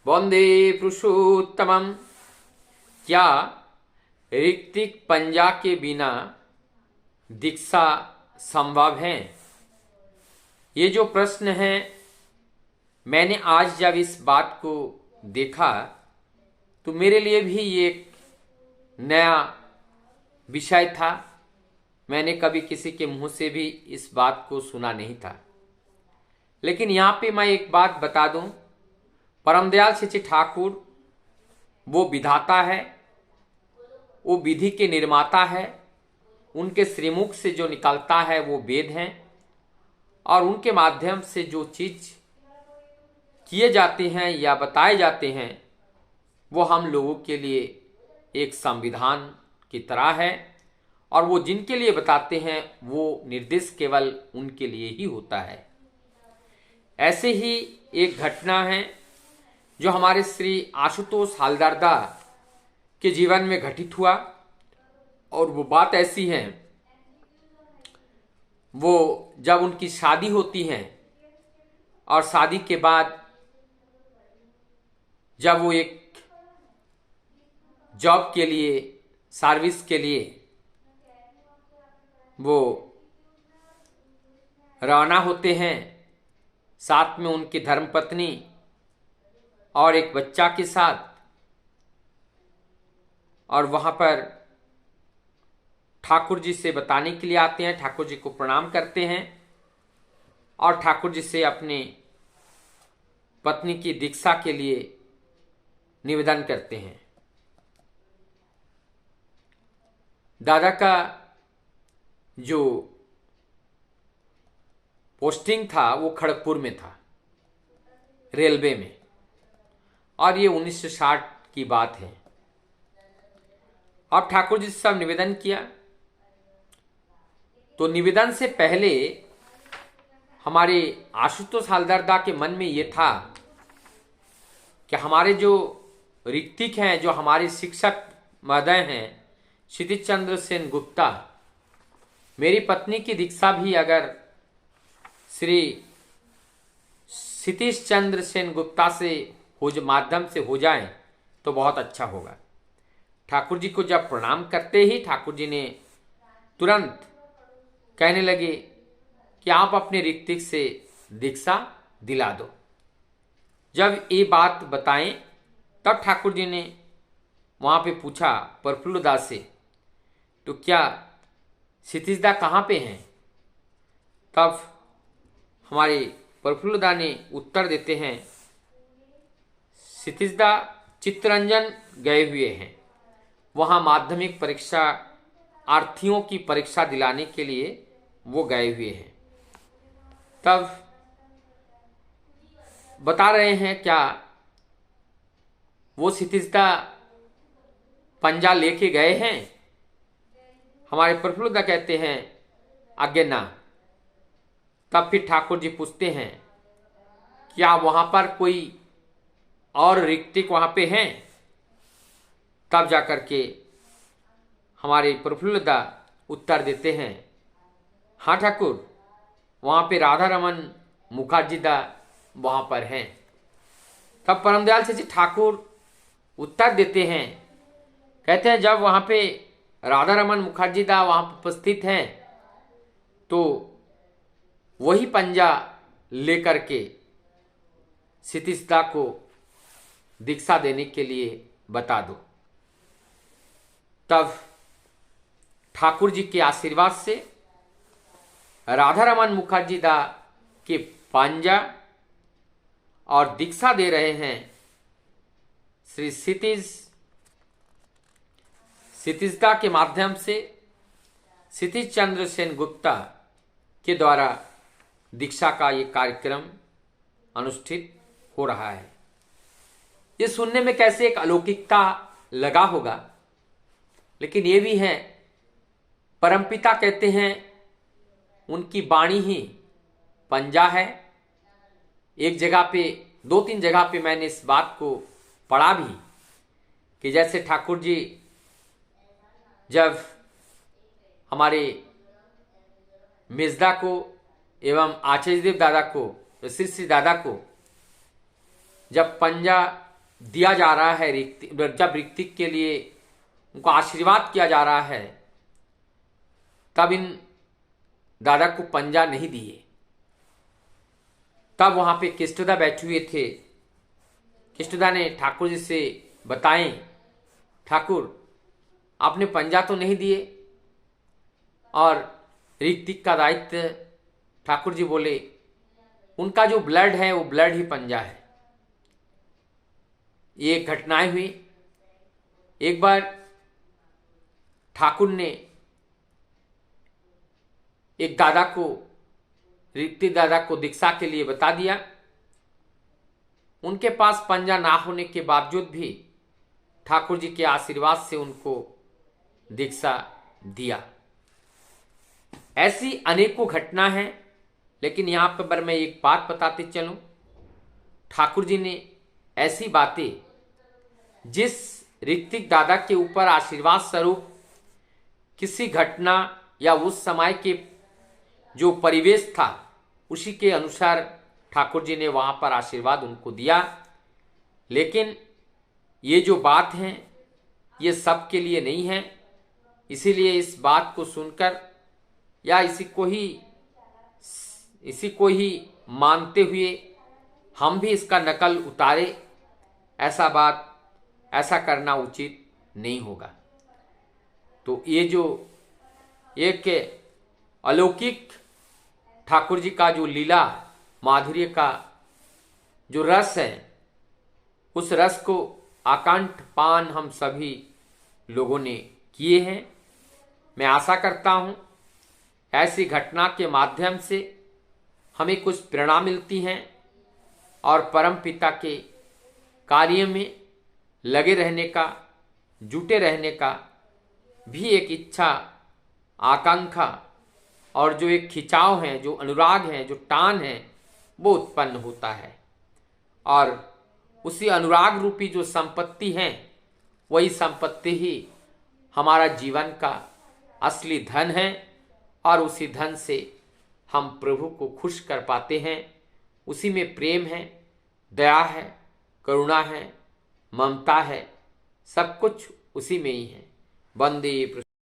वंदे पुरुषोत्तमम। क्या ऋतिक पंजा के बिना दीक्षा संभव है? ये जो प्रश्न है, मैंने आज जब इस बात को देखा तो मेरे लिए भी ये एक नया विषय था। मैंने कभी किसी के मुंह से भी इस बात को सुना नहीं था। लेकिन यहाँ पे मैं एक बात बता दूं, परमदयाल श्री ठाकुर वो विधाता है, वो विधि के निर्माता है। उनके श्रीमुख से जो निकलता है वो वेद हैं, और उनके माध्यम से जो चीज किए जाते हैं या बताए जाते हैं वो हम लोगों के लिए एक संविधान की तरह है, और वो जिनके लिए बताते हैं वो निर्देश केवल उनके लिए ही होता है। ऐसे ही एक घटना है जो हमारे श्री आशुतोष हालदारदा के जीवन में घटित हुआ, और वो बात ऐसी है, वो जब उनकी शादी होती है और शादी के बाद जब वो एक जॉब के लिए, सर्विस के लिए वो रवाना होते हैं, साथ में उनकी धर्मपत्नी और एक बच्चा के साथ, और वहां पर ठाकुर जी से बताने के लिए आते हैं, ठाकुर जी को प्रणाम करते हैं और ठाकुर जी से अपने पत्नी की दीक्षा के लिए निवेदन करते हैं। दादा का जो पोस्टिंग था वो खड़गपुर में था, रेलवे में, और ये 1960 की बात है। और ठाकुर जी से सब निवेदन किया, तो निवेदन से पहले हमारे आशुतोष हालदारदा के मन में ये था कि हमारे जो ऋतिक हैं, जो हमारे शिक्षक महोदय हैं क्षितिज चंद्र सेन गुप्ता, मेरी पत्नी की दीक्षा भी अगर श्री क्षितिज चंद्र सेन गुप्ता से माध्यम से हो जाए तो बहुत अच्छा होगा। ठाकुर जी को जब प्रणाम करते ही ठाकुर जी ने तुरंत कहने लगे कि आप अपने ऋतिक से दीक्षा दिला दो। जब ये बात बताएं तब ठाकुर जी ने वहां पे पूछा प्रफुल्लदा से, तो क्या क्षितिजदा कहाँ पे हैं? तब हमारे प्रफुल्लदा ने उत्तर देते हैं, क्षितिजदा चित्तरंजन गए हुए हैं, वहां माध्यमिक परीक्षा अर्थियों की परीक्षा दिलाने के लिए वो गए हुए हैं। तब बता रहे हैं क्या वो क्षितिजदा पंजा लेके गए हैं? हमारे प्रफुल्लदा कहते हैं आज्ञा ना। तब फिर ठाकुर जी पूछते हैं, क्या वहां पर कोई और ऋतिक वहां पे हैं? तब जाकर के हमारे प्रफुल्लदा उत्तर देते हैं, हाँ ठाकुर, वहां पे राधा रमन मुखर्जी दा वहां पर हैं। तब परमदयाल जी ठाकुर उत्तर देते हैं, कहते हैं जब वहां पे राधा रमन मुखर्जी दा वहां पर उपस्थित हैं तो वही पंजा लेकर के क्षितिजदा को दीक्षा देने के लिए बता दो। तब ठाकुर जी के आशीर्वाद से राधा रमन मुखर्जी दा के पंजा और दीक्षा दे रहे हैं श्री क्षितिजदा के माध्यम से क्षितिज चंद्र सेन गुप्ता के द्वारा दीक्षा का ये कार्यक्रम अनुष्ठित हो रहा है। ये सुनने में कैसे एक अलौकिकता लगा होगा, लेकिन ये भी है, परमपिता कहते हैं उनकी वाणी ही पंजा है। एक जगह पे, 2-3 जगह पे मैंने इस बात को पढ़ा भी कि जैसे ठाकुर जी जब हमारे मिर्जा को एवं आचार्य देव दादा को, श्री श्री दादा को जब पंजा दिया जा रहा है, जब ऋतिक के लिए उनको आशीर्वाद किया जा रहा है, तब इन दादा को पंजा नहीं दिए। तब वहां पे कृष्णदा बैठे हुए थे। कृष्णदा ने ठाकुर जी से बताएं, ठाकुर आपने पंजा तो नहीं दिए, और ऋतिक का दायित्व, ठाकुर जी बोले उनका जो ब्लड है वो ब्लड ही पंजा है। ये घटनाएं हुई। एक बार ठाकुर ने एक दादा को, ऋतिक दादा को दीक्षा के लिए बता दिया। उनके पास पंजा ना होने के बावजूद भी ठाकुर जी के आशीर्वाद से उनको दीक्षा दिया। ऐसी अनेकों घटना हैं, लेकिन यहां पर मैं एक बात बताते चलूं। ठाकुर जी ने ऐसी बातें, जिस ऋतिक दादा के ऊपर आशीर्वाद स्वरूप किसी घटना या उस समय के जो परिवेश था उसी के अनुसार ठाकुर जी ने वहां पर आशीर्वाद उनको दिया। लेकिन ये जो बात है ये सबके लिए नहीं है। इसीलिए इस बात को सुनकर या इसी को ही मानते हुए हम भी इसका नकल उतारे, ऐसा करना उचित नहीं होगा। तो ये जो एक अलौकिक ठाकुर जी का जो लीला माधुर्य का जो रस है, उस रस को आकांठ पान हम सभी लोगों ने किए हैं। मैं आशा करता हूं ऐसी घटना के माध्यम से हमें कुछ प्रेरणा मिलती हैं और परम पिता के कार्य में लगे रहने का, जुटे रहने का भी एक इच्छा, आकांक्षा और जो एक खिंचाव है, जो अनुराग है, जो टान है, वो उत्पन्न होता है। और उसी अनुराग रूपी जो संपत्ति है, वही संपत्ति ही हमारा जीवन का असली धन है, और उसी धन से हम प्रभु को खुश कर पाते हैं। उसी में प्रेम है, दया है, करुणा है, ममता है, सब कुछ उसी में ही है। वंदे